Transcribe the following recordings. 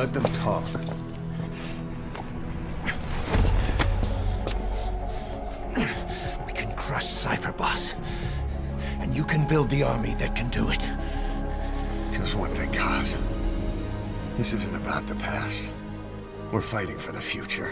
Let them talk. We can crush Cypher, boss. And you can build the army that can do it. Just one thing, Kaz. This isn't about the past. We're fighting for the future.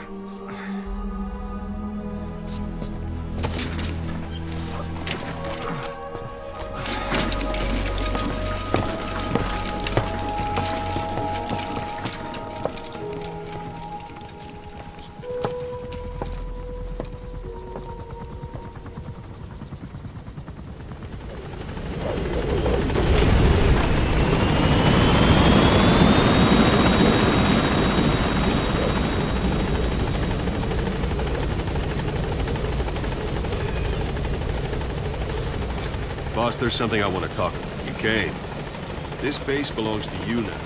Boss, there's something I want to talk about. You came. This base belongs to you now.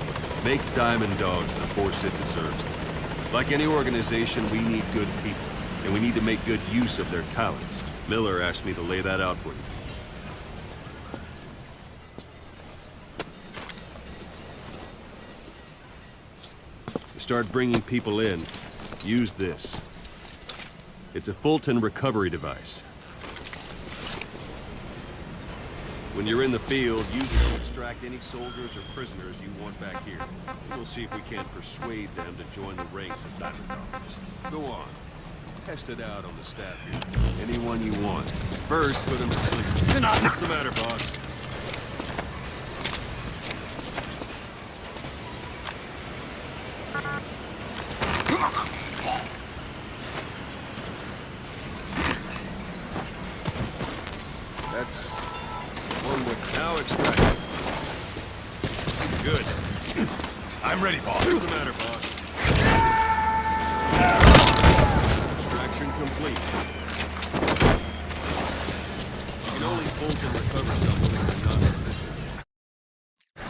Make Diamond Dogs the force it deserves. Like any organization, we need good people, and we need to make good use of their talents. Miller asked me to lay that out for you. To start bringing people in, use this. It's a Fulton recovery device. When you're in the field, use it to extract any soldiers or prisoners you want back here. We'll see if we can't persuade them to join the ranks of Diamond Dogs. Go on. Test it out on the staff here. Anyone you want. First, put them to sleep. What's the matter, boss? That's one with now extract. Good. I'm ready, boss. What's the matter, boss? Extraction complete. You can only hold and recover someone if they're non-resistant.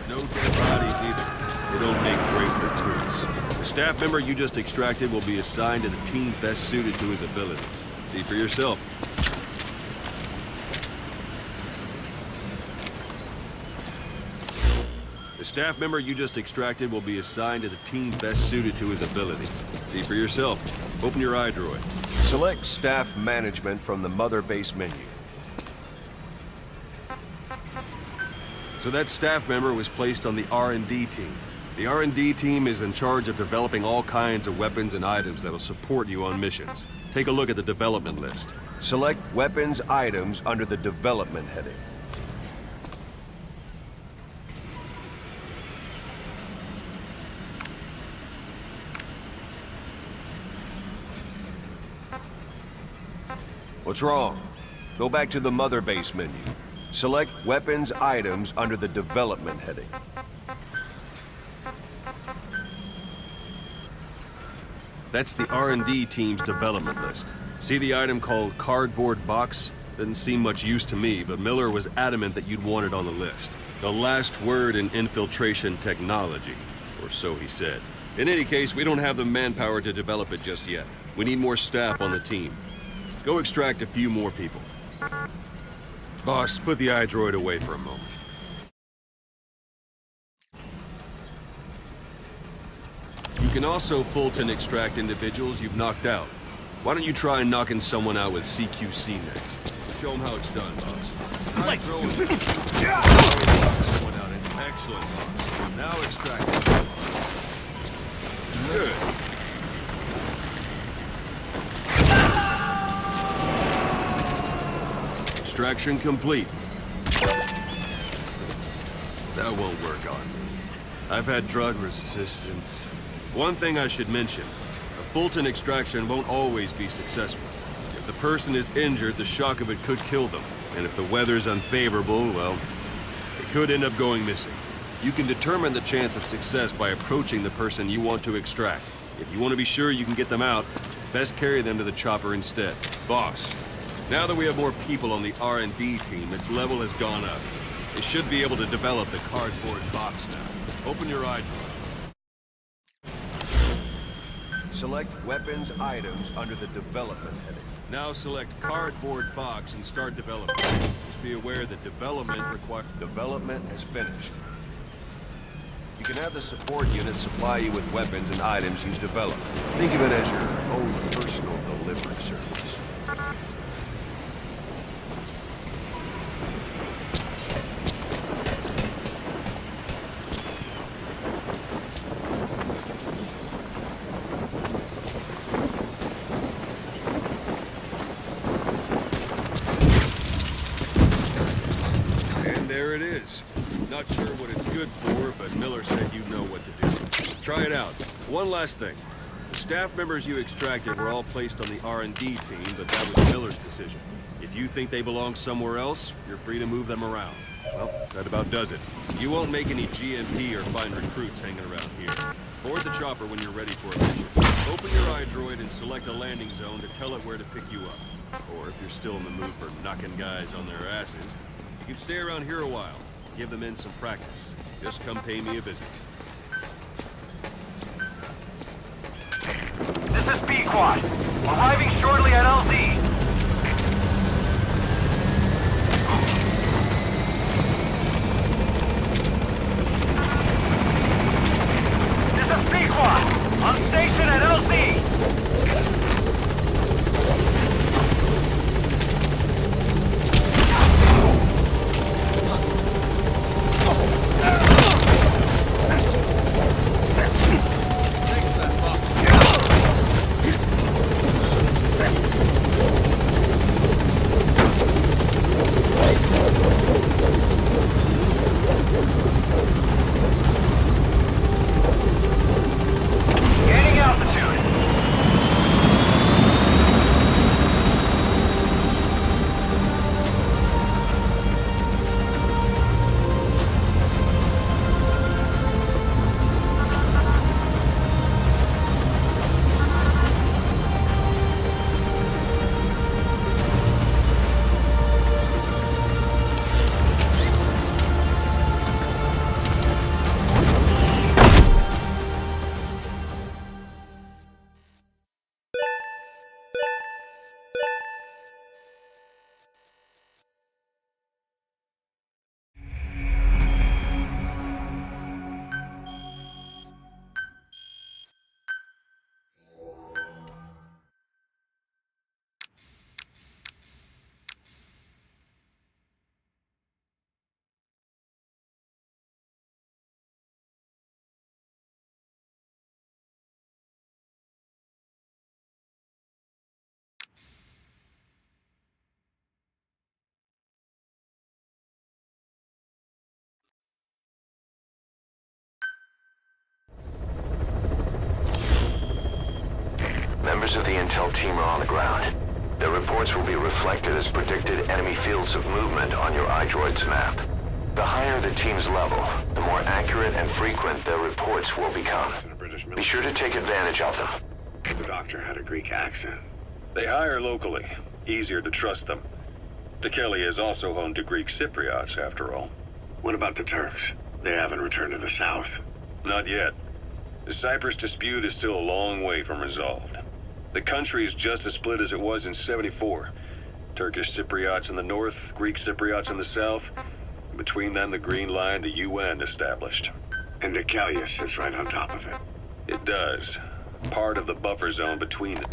No dead bodies either. They don't make great recruits. The staff member you just extracted will be assigned to the team best suited to his abilities. See for yourself. The staff member you just extracted will be assigned to the team best suited to his abilities. See for yourself. Open your iDroid. Select staff management from the Mother Base menu. So that staff member was placed on the R&D team. The R&D team is in charge of developing all kinds of weapons and items that'll support you on missions. Take a look at the development list. Select weapons items under the development heading. What's wrong? Go back to the Mother Base menu. Select weapons items under the development heading. That's the R&D team's development list. See the item called cardboard box? Doesn't seem much use to me, but Miller was adamant that you'd want it on the list. The last word in infiltration technology, or so he said. In any case, we don't have the manpower to develop it just yet. We need more staff on the team. Go extract a few more people. Boss, put the iDroid away for a moment. You can also Fulton extract individuals you've knocked out. Why don't you try knocking someone out with CQC next? Show them how it's done, boss. Let's do it. Someone out. Excellent, boss. Now extract. Good. Extraction complete. That won't work on me. I've had drug resistance. One thing I should mention, a Fulton extraction won't always be successful. If the person is injured, the shock of it could kill them. And if the weather's unfavorable, well, it could end up going missing. You can determine the chance of success by approaching the person you want to extract. If you want to be sure you can get them out, best carry them to the chopper instead. Boss, now that we have more people on the R&D team, its level has gone up. It should be able to develop the cardboard box now. Open your iDroid. Select weapons items under the development heading. Now select cardboard box and start development. Just be aware that development requires... Development is finished. can have the support unit supply you with weapons and items you've developed. Think of it as your own personal delivery service. And there it is. Not sure what it's good for, but Miller said you know what to do. Try it out. One last thing. The staff members you extracted were all placed on the R&D team, but that was Miller's decision. If you think they belong somewhere else, you're free to move them around. Well, that about does it. You won't make any GMP or find recruits hanging around here. Board the chopper when you're ready for a mission. Open your iDroid and select a landing zone to tell it where to pick you up. Or if you're still in the mood for knocking guys on their asses, you can stay around here a while. Give the men some practice. Just come pay me a visit. This is B-Quad. Arriving shortly at LZ. This is B-Quad. On station at LZ. Gaining altitude. Members of the intel team are on the ground. Their reports will be reflected as predicted enemy fields of movement on your iDroid's map. The higher the team's level, the more accurate and frequent their reports will become. Be sure to take advantage of them. The doctor had a Greek accent. They hire locally. Easier to trust them. Tekeli is also home to Greek Cypriots, after all. What about the Turks? They haven't returned to the south. Not yet. The Cyprus dispute is still a long way from resolved. The country is just as split as it was in '74. Turkish Cypriots in the north, Greek Cypriots in the south. Between them, the Green Line, the UN established. And Deucalion sits right on top of it. It does. Part of the buffer zone between them.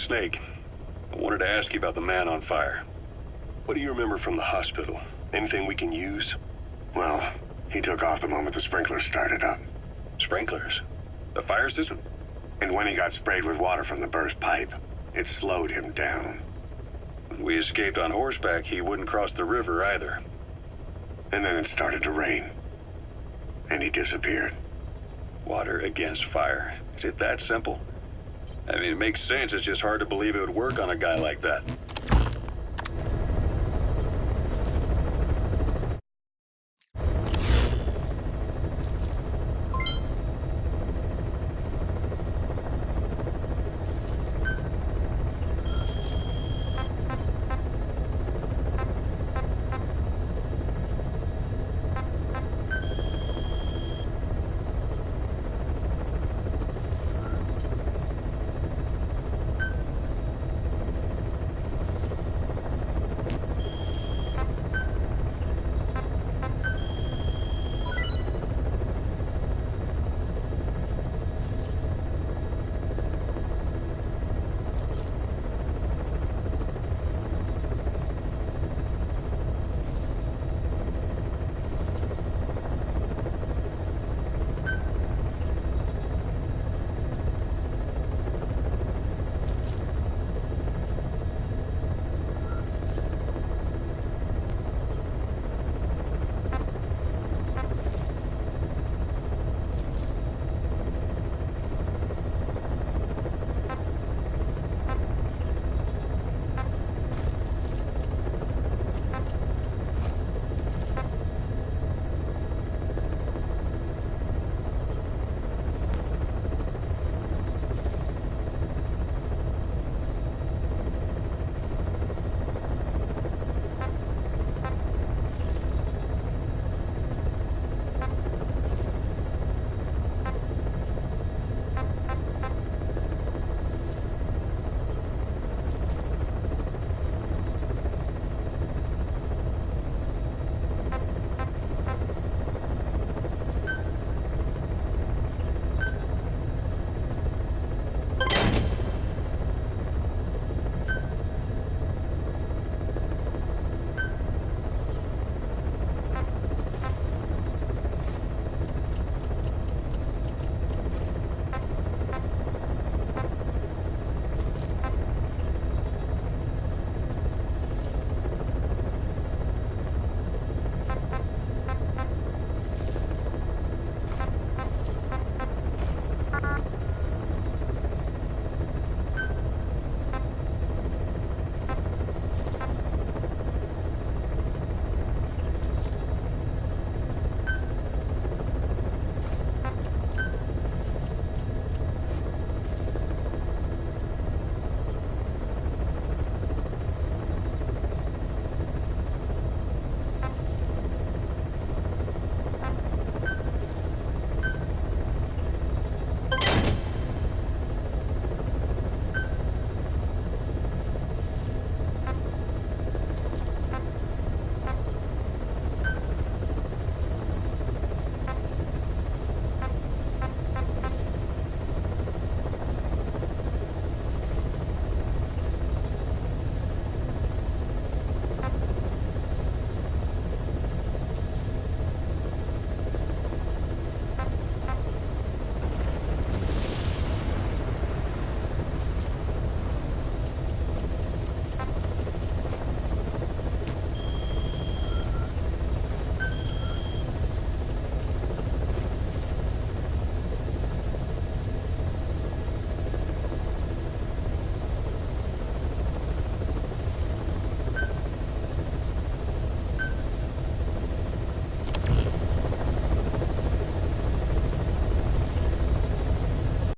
Snake, I wanted to ask you about the man on fire. What do you remember from the hospital? Anything we can use? Well, he took off the moment the sprinklers started up. Sprinklers? The fire system? And when he got sprayed with water from the burst pipe, it slowed him down. When we escaped on horseback, he wouldn't cross the river either. And then it started to rain. And he disappeared. Water against fire. Is it that simple? I mean, it makes sense. It's just hard to believe it would work on a guy like that.